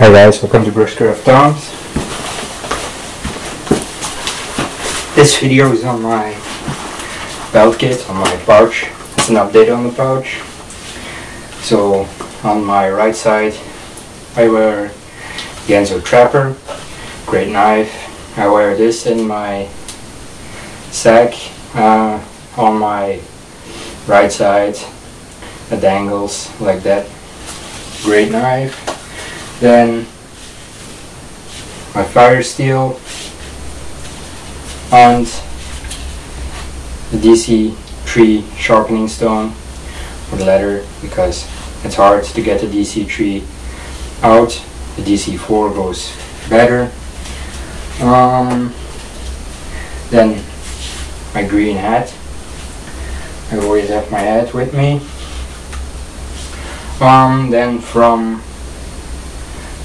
Hi guys, welcome to Bushcraft Toms. This video is on my belt kit, on my pouch. It's an update on the pouch. So on my right side I wear the Enzo Trapper, great knife. I wear this in my sack. On my right side it dangles like that, great knife. Then my fire steel and the DC3 sharpening stone with leather, because it's hard to get the DC3 out. The DC4 goes better. Then my green hat. I always have my hat with me. Then from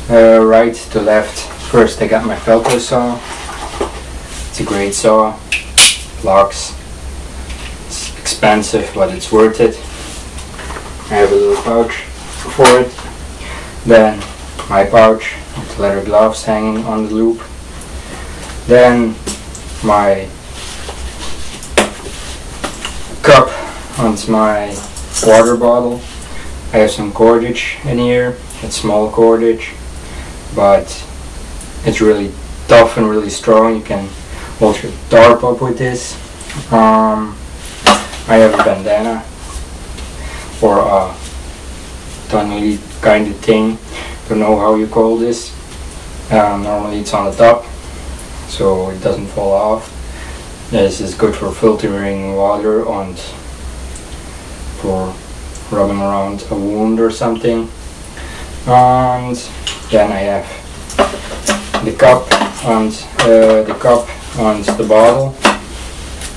right to left, first I got my Velcro saw. It's a great saw, locks. It's expensive but it's worth it. I have a little pouch for it. Then my pouch with leather gloves hanging on the loop. Then my cup and my water bottle. I have some cordage in here. It's small cordage, but it's really tough and really strong. You can hold your tarp up with this. I have a bandana or a tunnely kind of thing. Don't know how you call this. Normally it's on the top, so it doesn't fall off. This is good for filtering water and for rubbing around a wound or something. And then I have the cup and the bottle.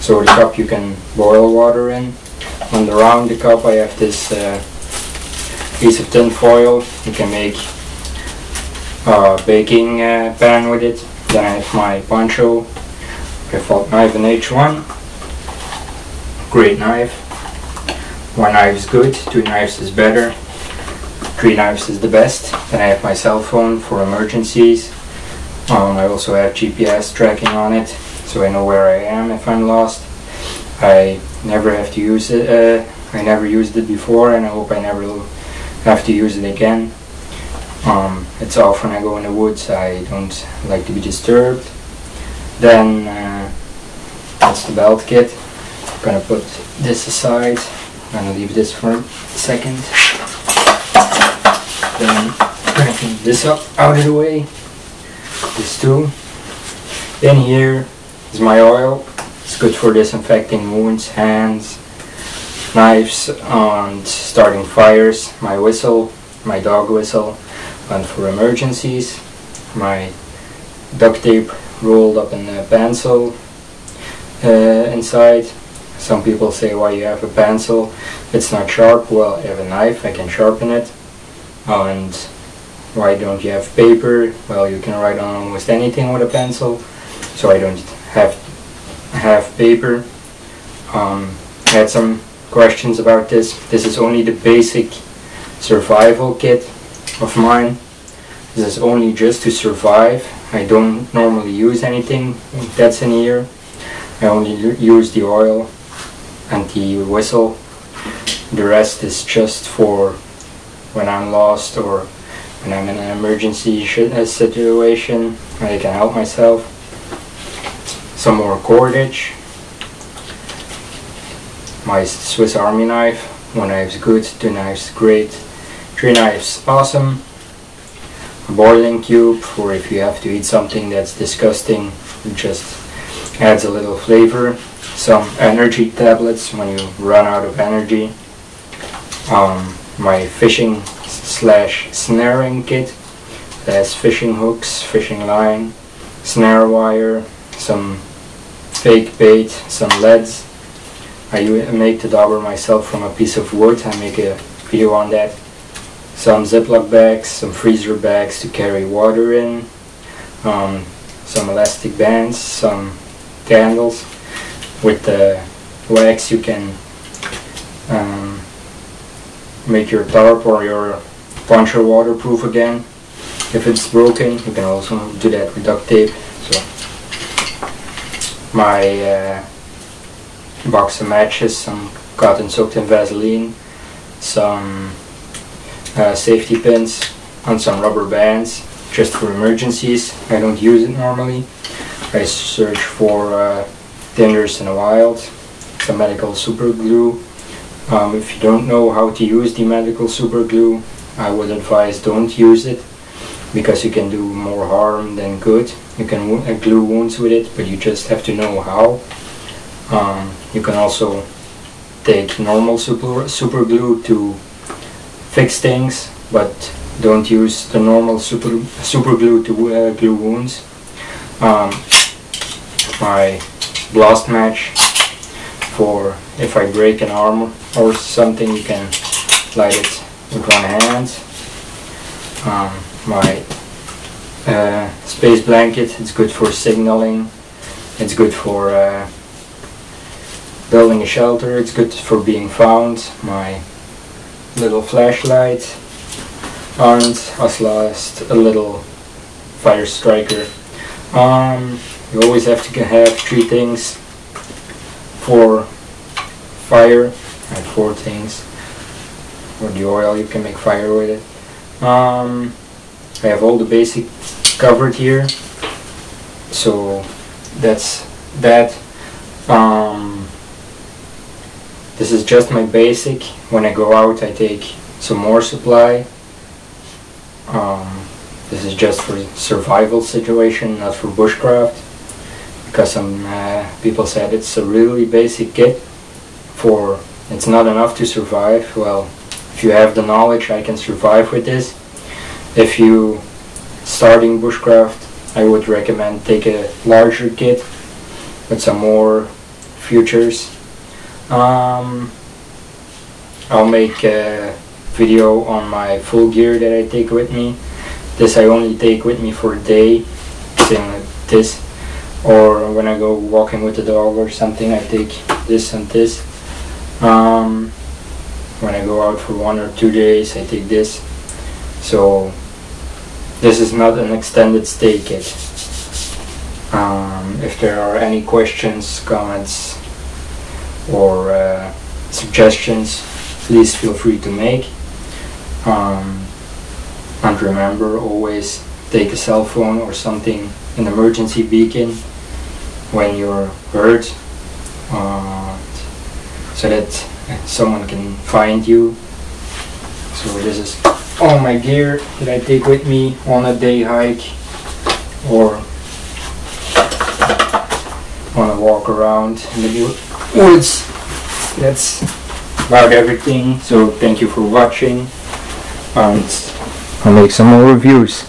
So the cup you can boil water in. And around the cup I have this piece of tin foil. You can make a baking pan with it. Then I have my poncho, default knife in H1. Great knife. One knife is good, two knives is better, three knives is the best. Then I have my cell phone for emergencies. I also have GPS tracking on it, so I know where I am if I'm lost. I never have to use it. I never used it before, and I hope I never have to use it again. It's off when I go in the woods. I don't like to be disturbed. Then that's the belt kit. I'm gonna put this aside. I'm gonna leave this for a second. Then I'm gonna clean this up out of the way. This too. In here is my oil. It's good for disinfecting wounds, hands, knives, and starting fires. My whistle, my dog whistle, and for emergencies. My duct tape rolled up in a pencil inside. Some people say, why you have a pencil? It's not sharp. Well, I have a knife, I can sharpen it. And why don't you have paper? Well, you can write on almost anything with a pencil. So I don't have paper. I had some questions about this. This is only the basic survival kit of mine. This is only just to survive. I don't normally use anything that's in here. I only use the oil and the whistle. The rest is just for when I'm lost or when I'm in an emergency situation. I can help myself. Some more cordage. My Swiss Army knife. One knife's good, two knives great, three knives awesome. A boiling cube for if you have to eat something that's disgusting. It just adds a little flavor. Some energy tablets when you run out of energy. My fishing / snaring kit. It has fishing hooks, fishing line, snare wire, some fake bait, some leads. I make the dauber myself from a piece of wood. I make a video on that. Some Ziploc bags, some freezer bags to carry water in. Some elastic bands, some candles. With the wax you can make your tarp or your poncho waterproof again. if it's broken, you can also do that with duct tape. So my box of matches, some cotton soaked in Vaseline, some safety pins, and some rubber bands just for emergencies. I don't use it normally. I search for dangers in the wild, some medical super glue. If you don't know how to use the medical super glue, I would advise don't use it, because you can do more harm than good. You can glue wounds with it, but you just have to know how. You can also take normal super glue to fix things, but don't use the normal super glue to glue wounds. My blast match, for if I break an arm or something, you can light it with one hand. My space blanket, it's good for signaling, it's good for building a shelter, it's good for being found. My little flashlight, and as last a little fire striker. You always have to have 3 things for fire. I have 4 things. For the oil, you can make fire with it. I have all the basic covered here, so that's that. This is just my basic. When I go out, I take some more supply. This is just for survival situation, not for bushcraft, because some people said it's a really basic kit. It's not enough to survive. Well, if you have the knowledge, I can survive with this. If you starting bushcraft, I would recommend take a larger kit with some more features. I'll make a video on my full gear that I take with me. This I only take with me for a day, same like this. Or when I go walking with the dog or something, I take this and this. When I go out for 1 or 2 days, I take this. So this is not an extended stay kit. If there are any questions, comments, or suggestions, please feel free to make. And remember, always take a cell phone or something, an emergency beacon, when you're hurt, so that someone can find you. So this is all my gear that I take with me on a day hike or on a walk around in the woods. That's about everything. So thank you for watching, and I'll make some more reviews.